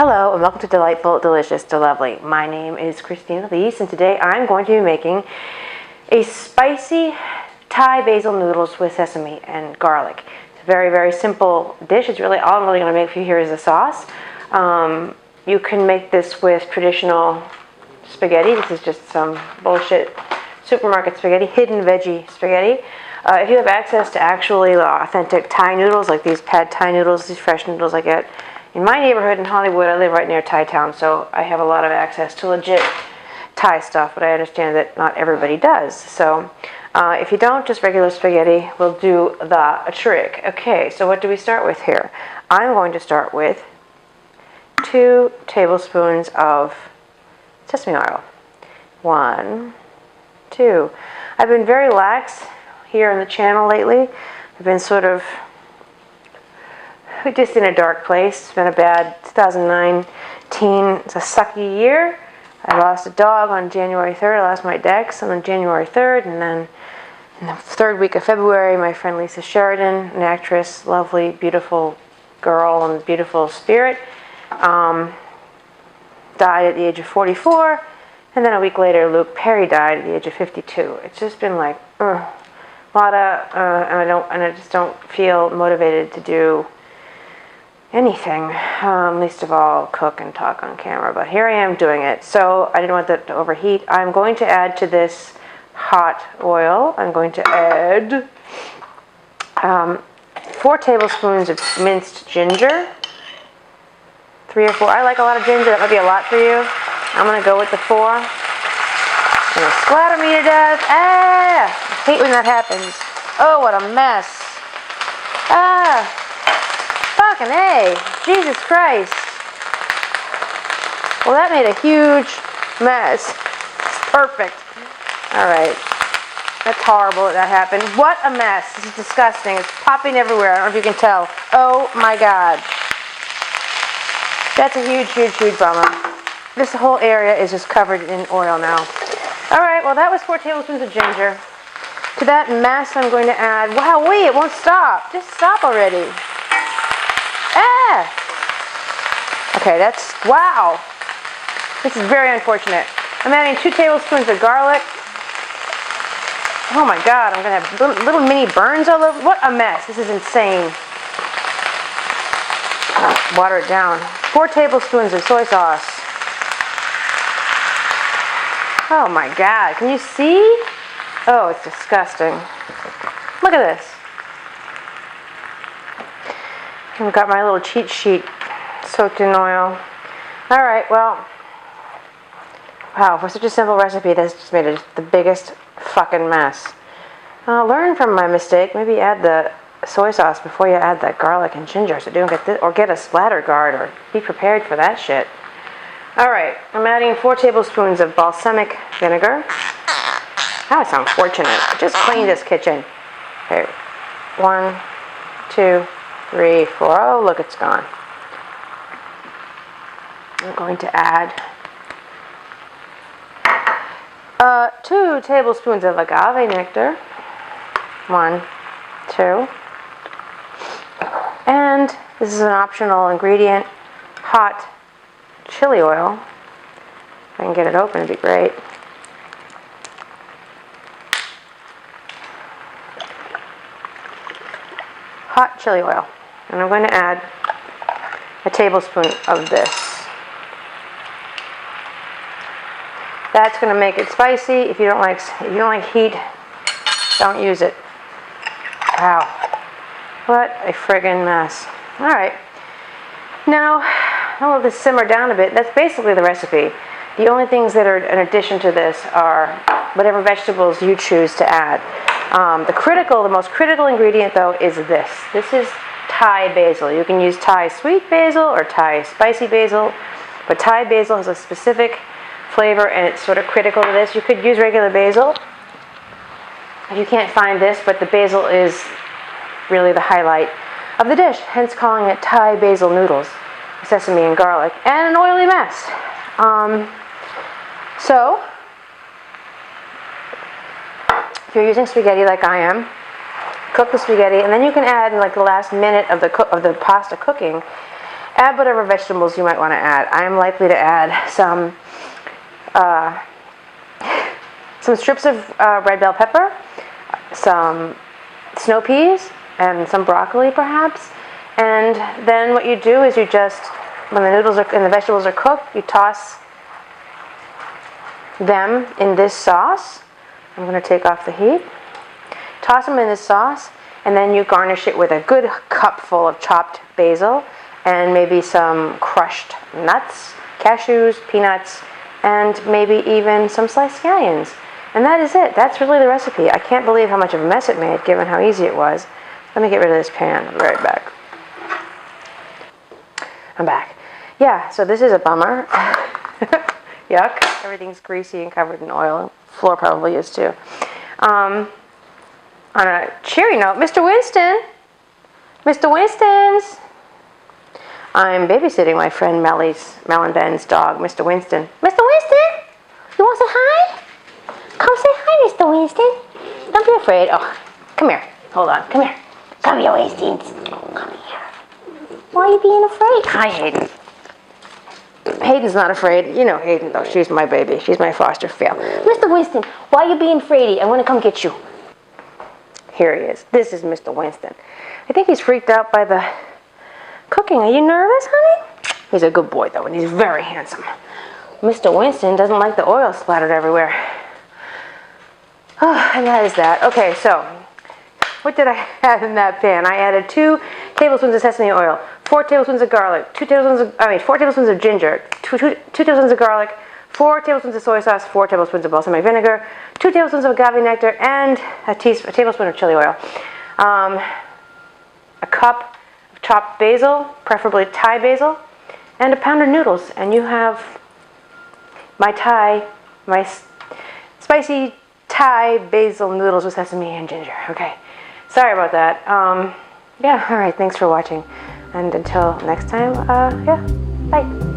Hello and welcome to Delightful, Delicious, Delovely. My name is Christina Lees and today I'm going to be making a spicy Thai basil noodles with sesame and garlic. It's a very, very simple dish. It's really all I'm really going to make for you here is a sauce. You can make this with traditional spaghetti. This is just some bullshit supermarket spaghetti, hidden veggie spaghetti. If you have access to actually authentic Thai noodles, like these pad Thai noodles, these fresh noodles I get in my neighborhood in Hollywood, I live right near Thai town, so I have a lot of access to legit Thai stuff, but I understand that not everybody does. So if you don't, just regular spaghetti will do the trick. Okay, so what do we start with here? I'm going to start with 2 tablespoons of sesame oil. 1, 2. I've been very lax here on the channel lately. I've been sort of just in a dark place. It's been a bad 2019. It's a sucky year. I lost a dog on January 3rd. I lost my Dex on January 3rd. And then in the 3rd week of February, my friend Lisa Sheridan, an actress, lovely, beautiful girl and beautiful spirit, died at the age of 44. And then a week later, Luke Perry died at the age of 52. It's just been like, a lot of, and I just don't feel motivated to do anything, least of all cook and talk on camera, but here I am doing it. So I didn't want that to overheat. I'm going to add to this hot oil, I'm going to add 4 tablespoons of minced ginger, 3 or 4. I like a lot of ginger. That might be a lot for you. I'm going to go with the 4. It's going to splatter me to death. I hate when that happens. Oh, what a mess. Fucking A. Jesus Christ. Well, that made a huge mess. It's perfect. Alright. That's horrible that happened. What a mess. This is disgusting. It's popping everywhere. I don't know if you can tell. Oh my God. That's a huge, huge, huge bummer. This whole area is just covered in oil now. Alright, well that was 4 tablespoons of ginger. To that mess I'm going to add, wow, wait, it won't stop. Just stop already. Okay, that's, wow. This is very unfortunate. I'm adding 2 tablespoons of garlic. Oh my God, I'm going to have little mini burns all over. What a mess. This is insane. Water it down. 4 tablespoons of soy sauce. Oh my God, can you see? Oh, it's disgusting. Look at this. I've got my little cheat sheet soaked in oil. Alright, well, wow, for such a simple recipe, that's just made the biggest fucking mess. Learn from my mistake. Maybe add the soy sauce before you add that garlic and ginger, so don't get this, or get a splatter guard, or be prepared for that shit. Alright, I'm adding 4 tablespoons of balsamic vinegar. That would sound fortunate. I just cleaned this kitchen. Okay, 1, 2, 3, 4. Oh, look, it's gone. I'm going to add 2 tablespoons of agave nectar. 1, 2. And this is an optional ingredient, hot chili oil. If I can get it open, it'd be great. Hot chili oil. And I'm going to add a tablespoon of this. That's going to make it spicy. If you don't like heat, don't use it. Wow. What a friggin' mess. Alright. Now, I'll let this simmer down a bit. That's basically the recipe. The only things that are in addition to this are whatever vegetables you choose to add. The most critical ingredient though is this. This is Thai basil. You can use Thai sweet basil or Thai spicy basil, but Thai basil has a specific flavor and it's sort of critical to this. You could use regular basil if you can't find this, but the basil is really the highlight of the dish, hence calling it Thai basil noodles, sesame and garlic, and an oily mess. So, if you're using spaghetti like I am, cook the spaghetti, and then you can add in like the last minute of the pasta cooking, Add whatever vegetables you might want to add. I am likely to add some strips of red bell pepper, some snow peas, and some broccoli perhaps. And then what you do is you just, when the noodles and the vegetables are cooked, you toss them in this sauce. I'm going to take off the heat. Toss them in this sauce, and then you garnish it with a good cup full of chopped basil and maybe some crushed nuts, cashews, peanuts, and maybe even some sliced scallions. And that is it. That's really the recipe. I can't believe how much of a mess it made, given how easy it was. Let me get rid of this pan. I'll be right back. I'm back. Yeah, so this is a bummer. Yuck. Everything's greasy and covered in oil. Floor probably is too. On a cheery note, Mr. Winston! Mr. Winston's! I'm babysitting my friend Mel and Ben's dog, Mr. Winston. Mr. Winston! You want to say hi? Come say hi, Mr. Winston. Don't be afraid. Oh, come here. Hold on. Come here. Come here, Winston. Come here. Why are you being afraid? Hi, Hayden. Hayden's not afraid. You know Hayden, though. She's my baby. She's my foster fail. Mr. Winston, why are you being afraid? I want to come get you. Here he is. This is Mr. Winston. I think he's freaked out by the cooking. Are you nervous, honey? He's a good boy, though, and he's very handsome. Mr. Winston doesn't like the oil splattered everywhere. Oh, and that is that. Okay, so what did I add in that pan? I added 2 tablespoons of sesame oil, 4 tablespoons of garlic, 4 tablespoons of ginger, 2 tablespoons of garlic, 4 tablespoons of soy sauce, 4 tablespoons of balsamic vinegar, 2 tablespoons of agave nectar, and a tablespoon of chili oil. A cup of chopped basil, preferably Thai basil, and a pound of noodles. And you have my spicy Thai basil noodles with sesame and ginger. Okay, sorry about that. Yeah, all right, thanks for watching. And until next time, yeah, bye.